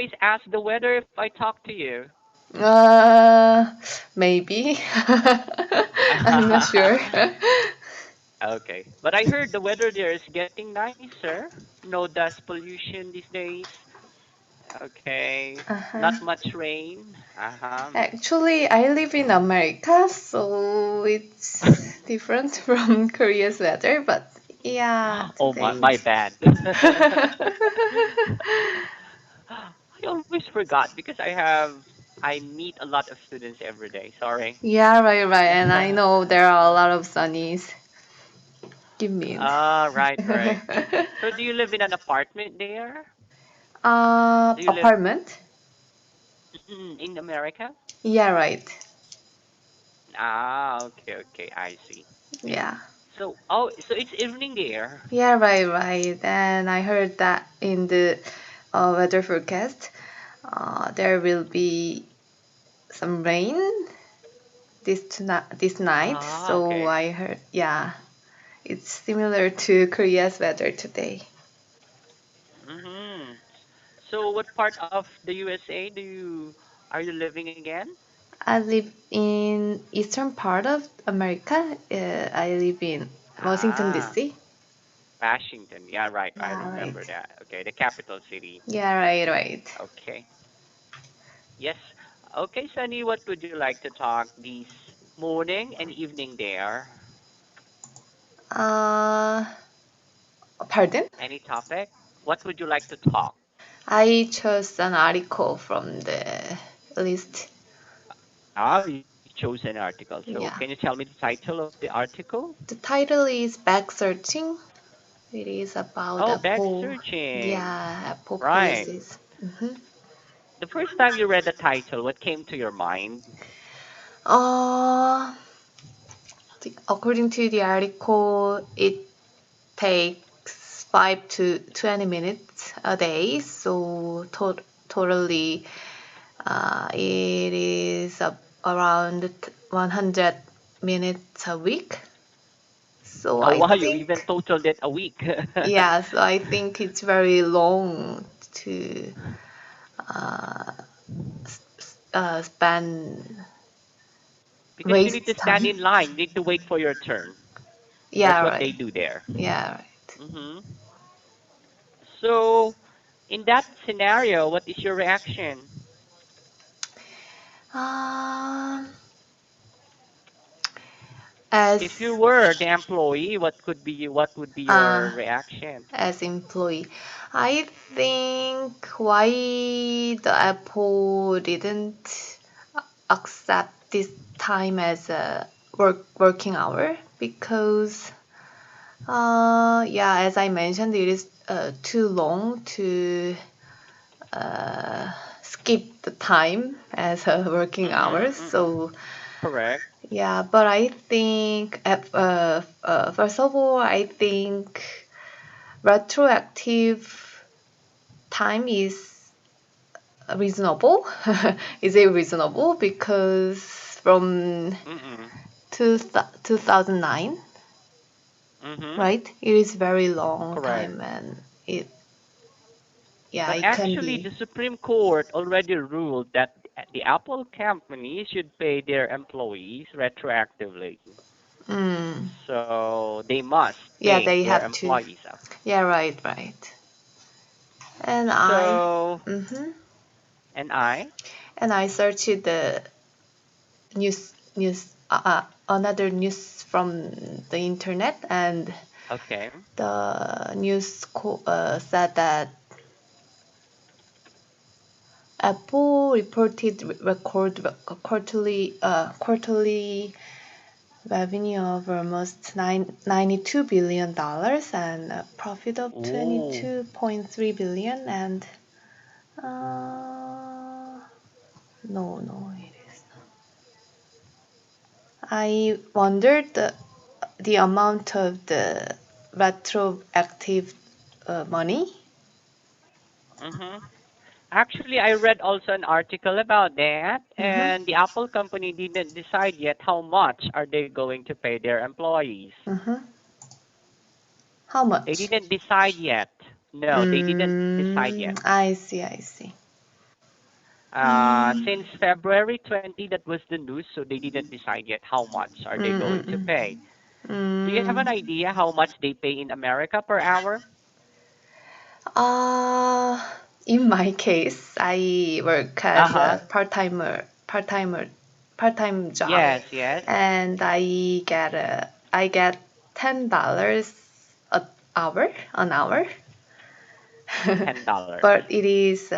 always ask the weather if I talk to you? Uh, maybe. I'm not sure. Okay. But I heard the weather there is getting nicer. No dust pollution these days. Okay. Uh-huh. Not much rain. Uh-huh. Actually, I live in America, so it's different from Korea's weather, but yeah, Oh, today. my bad. I always forgot because I meet a lot of students every day. Sorry. Yeah, right, right. And I know there are a lot of sunnies. You mean? Ah, right, right. So do you live in an apartment there? Do you live Apartment? in America? Yeah, right. Ah, okay, okay, I see. Yeah. So, oh, so it's evening there. Yeah, right, right. And I heard that in the weather forecast, there will be some rain this night. Ah, So okay. I heard, yeah, it's similar to Korea's weather today. Mm-hmm. So, what part of the USA are you living again? I live in eastern part of America. I live in Washington Ah, D.C. Washington. Yeah, right. I Yeah, right. remember that. Okay, the capital city. Yeah, right, right. Okay. Yes. Okay, Sunny, what would you like to talk this morning and evening there? Uh, Pardon? Any topic? What would you like to talk? I chose an article from the list. Ah, you chose an article. So, can Yeah. you tell me the title of the article? The title is Back Searching. It is about Oh, back Apple. searching. Yeah, Apple Right. policies. Hmm. The first time you read the title, what came to your mind? Uh, According to the article, it takes 5 to 20 minutes a day. So totally, it is around 100 minutes a week. So Oh, I wow, you even think, totaled it a week. yeah, so I think it's very long to uh, spend Because you need to waste stand time. in line, you need to wait for your turn. That's Yeah, what they right. do there. Yeah, right. Hmm. So, in that scenario, what is your reaction? Um, If you as were the employee, what would be uh, your reaction? as employee, I think why the Apple didn't accept this time as a working hour, because yeah, as I mentioned, it is too long to uh, skip the time as a working Mm-hmm, hours. mm-mm. So Correct. yeah, but I think first of all, I think retroactive time is reasonable. Is it reasonable? Because from Mm-mm. 2009, Mm-hmm. right? It is very long Correct. time, and it, yeah, But it can actually, be. the Supreme Court already ruled that the Apple company should pay their employees retroactively. Mm, So they must yeah, pay they their have to. employees up. Yeah, right, right. And I, So, mm-hmm, and I, and I searched the another news from the internet, and okay. the news said that Apple reported record quarterly revenue of almost 92 billion and a profit of Ooh. 22.3 billion. And uh, no, it is. I wondered the amount of the retroactive money. Mm-hmm. Actually, I read also an article about that, Mm-hmm. and the Apple company didn't decide yet how much are they going to pay their employees. Mm-hmm. How They much? didn't decide yet. No, they didn't decide yet. I see, I see. Mm, Since February 20, that was the news, so they didn't decide yet how much are they mm, going mm, to mm. pay. Do you have an Mm. idea how much they pay in America per hour? Uh, in my case, I work Uh as huh. a part-time job, Yes, yes. and I get $10 an hour. $10. But it is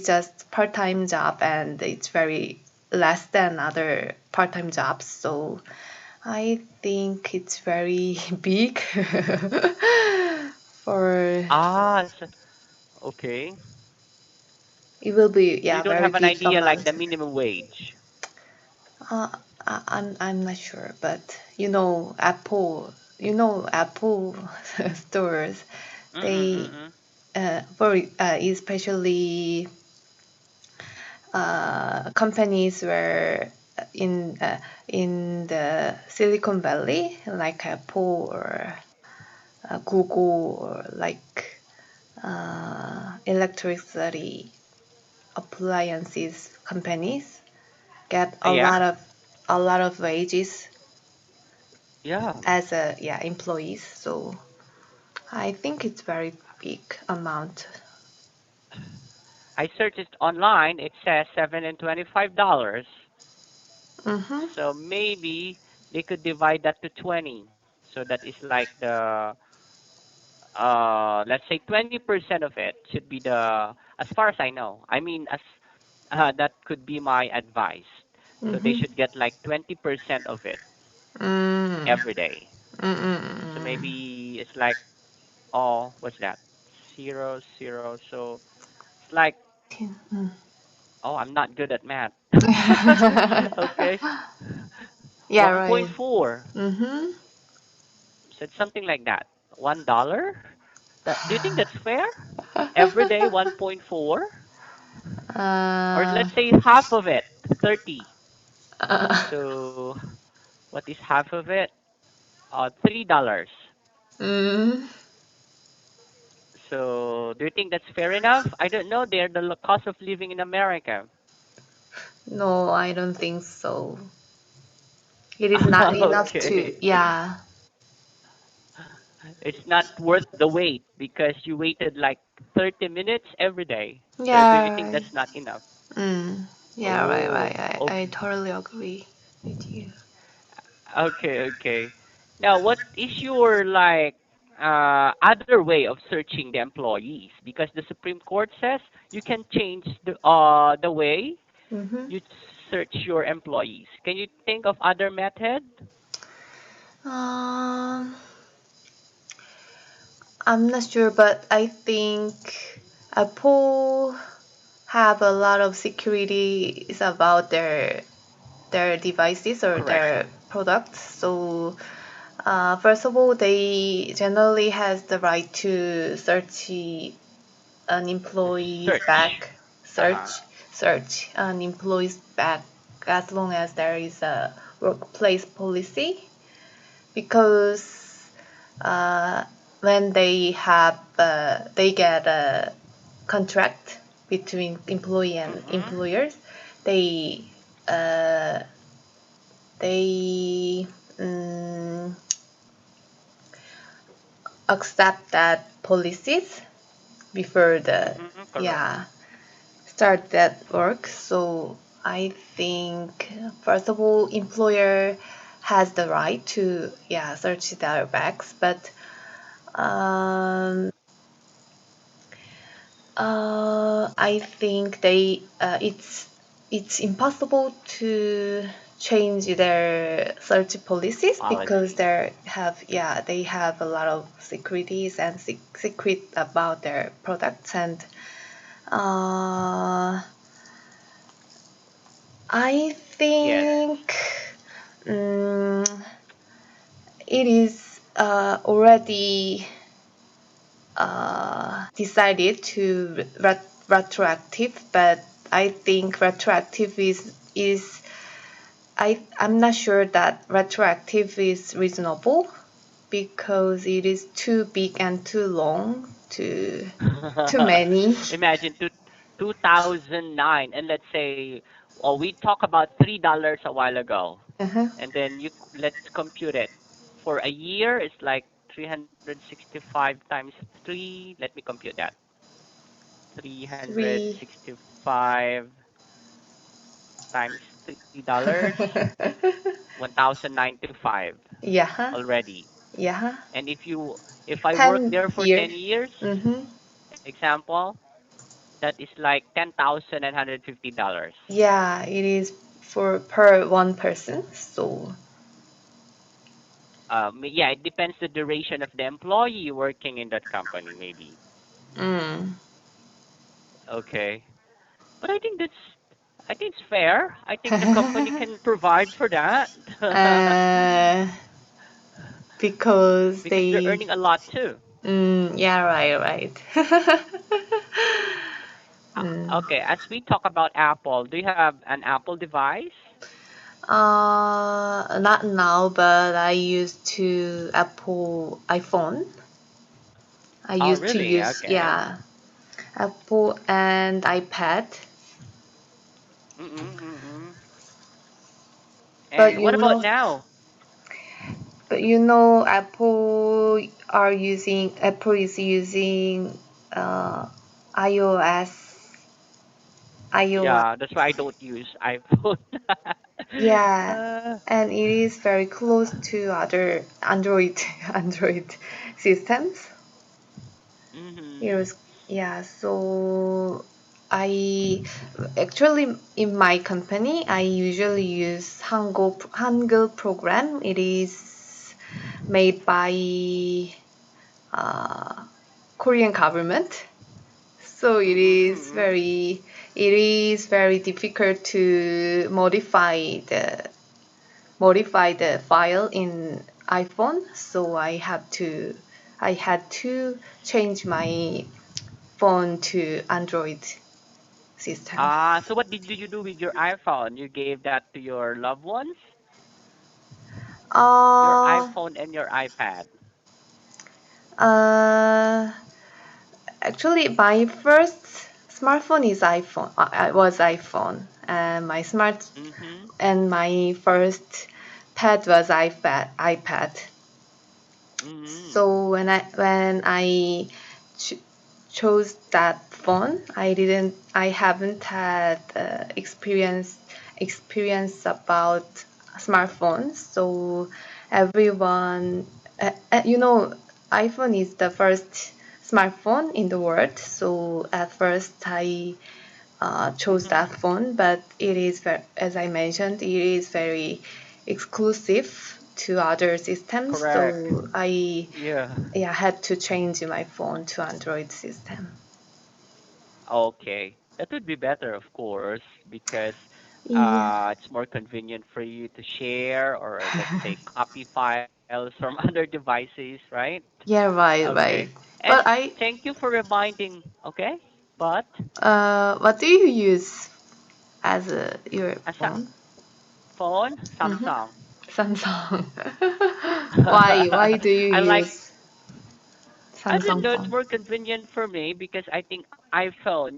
just part-time job, and it's very less than other part-time jobs. So I think it's very big for Ah, so, okay. it will be, So you yeah, don't very have an big idea like amount. the minimum wage. Uh, I'm not sure, but Apple stores, Mm-mm, they mm-mm. for especially companies were in the Silicon Valley, like Apple or Google, or like electricity appliances companies get Yeah, a lot of wages yeah. as a, yeah, employees. So I think it's very big amount. I searched it online. It says $7 and $25. Mm-hmm. So maybe they could divide that to 20. So that is like the let's say 20% of it should be the, as far as I know. I mean, as that could be my advice. So they Mm-hmm. should get like 20% of it Mm. every day. So Mm-mm. maybe it's like, oh, what's that? Zero, zero. So it's like, Mm. oh, I'm not good at math. Okay. Yeah, right. 1.4. Mm-hmm. So it's something like that. $1? That, do you think that's fair? Every day 1.4? Or uh, let's say half of it, 30. uh, So what is half of it? $3. mm, So do you think that's fair enough? I don't know. They're the cost of living in America. no, I don't think so. It is not enough to, Okay. yeah. It's not worth the wait because you waited like 30 minutes every day. So do you Yeah, think right. that's not enough? Mm, yeah, right, Oh, right. I okay. totally agree with you. Okay, okay. Now, what is your like other way of searching the employees? Because the Supreme Court says you can change the way Mm-hmm. you search your employees. Can you think of other method? Um, I'm not sure, but I think Apple have a lot of securities about their devices or Correct. their products. So first of all, they generally has the right to search an employee's Search. back, Uh-huh. search an employee's back as long as there is a workplace policy, because uh, when they get a contract between employee and Mhm. employers, they uh, they um, accept that policies before the, Mhm. Correct. yeah, start that work. So I think first of all, employer has the right to, yeah, search their bags, but um, I think it's impossible to change their search policies because Policy. they have a lot of securities and secret about their products, and uh, I Yes. think um, it is already decided to retroactive, but I think retroactive is I'm not sure that retroactive is reasonable because it is too big and too long, too many. Imagine two. 2009, and let's say, well, we talked about $3 a while ago, Uh-huh. and then let's compute it for a year. It's like 365 times three. Let me compute that. Three. 365 times $3, 1,095 Yeah. already. Yeah. And if I work 10 there for year. 10 years, Mm-hmm. example, that is like $10,950. Yeah, it is for per one person. So, Yeah, it depends the duration of the employee working in that company, maybe. mm. Okay, but I think it's fair. I think the company can provide for that uh, because because they're they. earning a lot too. Yeah, right, right. mm. Okay, as we talk about Apple, do you have an Apple device? Not now, but I used to Apple iPhone. I Oh, used to really? use, Okay. yeah, Apple and iPad. Mm-mm-mm. But And you what about know, now? Apple is using uh, iOS iOS. Yeah, that's why I don't use iPhone. Yeah, uh, and it is very close to other Android Android systems. It mhm. was, yeah, so I actually in my company I usually use Hangul program. It is made by uh, Korean government. So Mm-mm-mm. it is very difficult to modify the file in iPhone. So I had to change my phone to Android system. So what did you do with your iPhone? You gave that to your loved ones? Your Uh, iPhone and your iPad. uh, Actually, my first smartphone is iPhone. Was iPhone, and Mhm. my first pad was iPad. Mhm. So when I ch- chose that phone, I haven't had experience about smartphones. So everyone, iPhone is the first smartphone in the world. So at first I chose Mhm. that phone, but as I mentioned, it is very exclusive to other systems. Correct. So I Yeah. yeah had to change my phone to Android system. Okay. That would be better, of course, because Yeah, it's more convenient for you to share or let's say copy files from other devices, right? yeah, right, Okay. right. And But I thank you for reminding. Okay. But what do you use as your a phone? phone, Mm-hmm. Samsung. Samsung. Why do you I like use I don't Samsung know, it's phone? more convenient for me because I think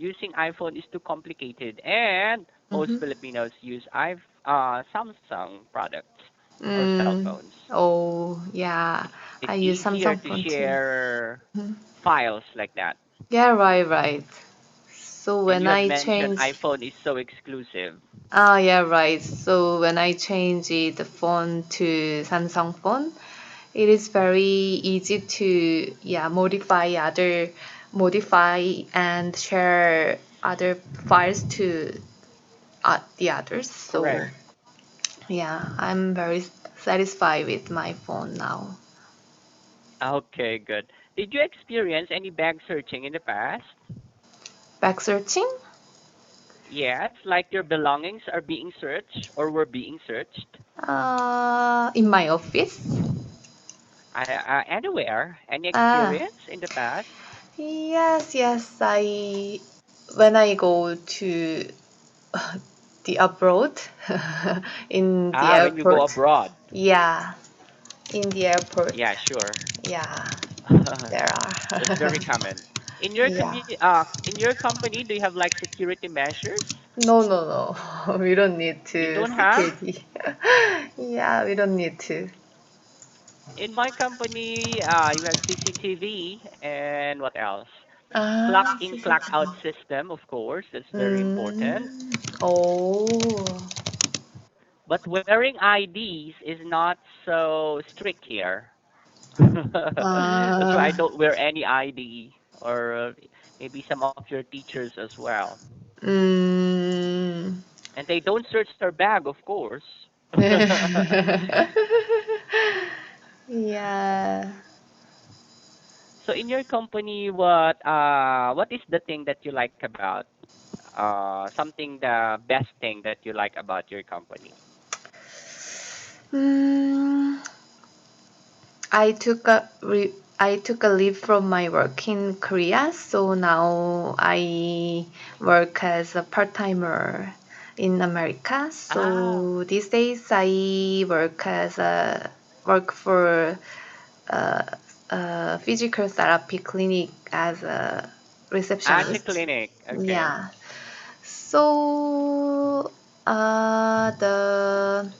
using iPhone is too complicated and most Mm-hmm. Filipinos use Samsung products or cell Mm, phones. oh yeah, I It's use easier Samsung to phone too. share Mhm. files like that. Yeah, right, right. So And when you have I mentioned change, iPhone is so exclusive. yeah, right. So when I change the phone to Samsung phone, it is very easy to yeah modify and share other files to the others. Correct. So yeah, I'm very satisfied with my phone now. Okay, good. Did you experience any bag searching in the past? Back searching? Yes, like your belongings are being searched or were being searched. In my office. Anywhere? Any Ah, experience in the past? yes, yes. When I go to the abroad, in the When you go airport, abroad. yeah, in the airport, Yeah, sure. yeah, there That's are. very common. Yeah. In your company, do you have like security measures? No, no, no. We don't need You to don't have? security. Yeah, we don't need to. In my company, you have CCTV and what else? Clock Ah, in, clock out CCTV. system, of course. That's very important. Mm. Oh. But wearing IDs is not so strict here. That's why I Ah. don't wear any ID or maybe some of your teachers as well. Mm. And they don't search their bag, of course. Yeah. So in your company, what is the thing that you like about something the best thing that you like about your company? Mm, I took a leave from my work in Korea, so now I work as a part timer in America. Ah, So these days I work for a, a physical therapy clinic as a at the receptionist. clinic. Okay. Yeah. So the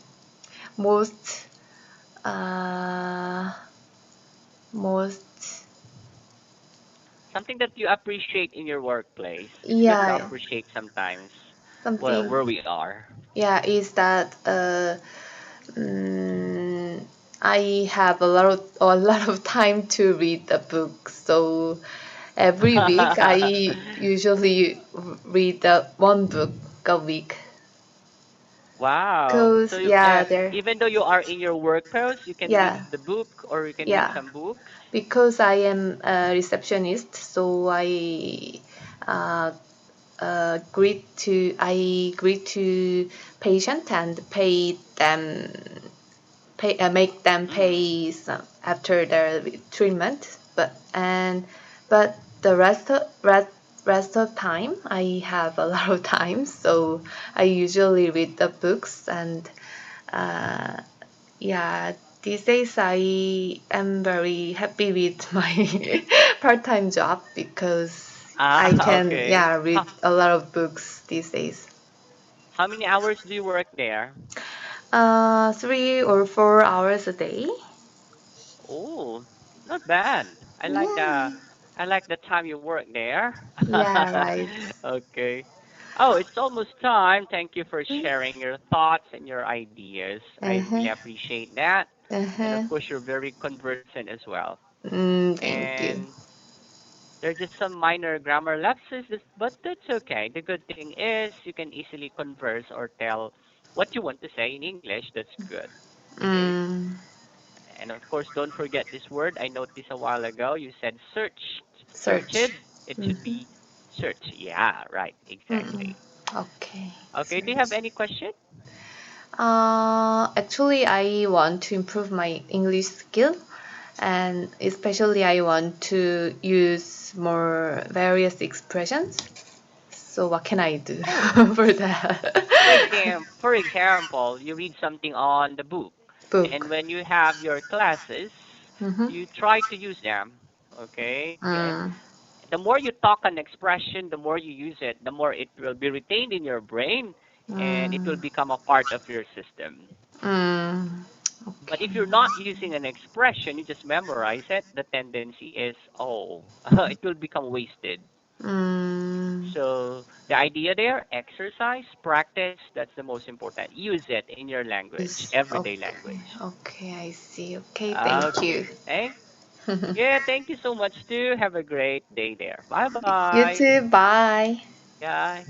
most uh, most Something that you appreciate in your workplace. It's good to yeah, appreciate sometimes something where we are. yeah is that mm, I have a lot of time to read a book. So every week I usually read one book a week. Wow. Cause So yeah, there even though you are in your work post, you can read yeah the book or you can read yeah some books. because I am a receptionist, so uh, I greet to patient and make them Mm. pay some after their treatment. But the rest of time I have a lot of time, so I usually read the books and uh, yeah. These days I am very happy with my part-time job because I Ah, can okay. yeah read a lot of books these days. How many hours do you work there? 3 or 4 hours a day. Oh, not bad. Yeah. I like the time you work there. Yeah, right. Okay. Oh, it's almost time. Thank you for sharing your thoughts and your ideas. I really Uh-huh. appreciate that. And of Uh-huh. course, you're very conversant as well. Thank you. And there are just some minor grammar lapses, but that's okay. The good thing is you can easily converse or tell what you want to say in English. That's good. Okay. Mm, And of course, don't forget this word. I noticed a while ago you said searched. Searched. search. It should Mm-hmm. be search. Yeah, right. Mm-mm. Exactly. Okay. Okay. Do you have Search. any question? Actually, I want to improve my English skill, and especially I want to use more various expressions. So what can I do Oh, for that? for example, you read something on the book, and Book. when you have your classes, Mm-hmm. you try to use them. Okay. Mm, The more you talk an expression, the more you use it, the more it will be retained in your brain, and it will mm, become a part of your system. mm. But if Okay. you're not using an expression, you just memorize it, the tendency is, oh, it will become wasted. Mm, So the idea there, exercise, practice, that's the most important. Use it in your language, is everyday okay. language. Okay, I see. Okay, thank you. Okay. Yeah, thank you so much too. Have a great day there. Bye You bye. too. Bye. Bye.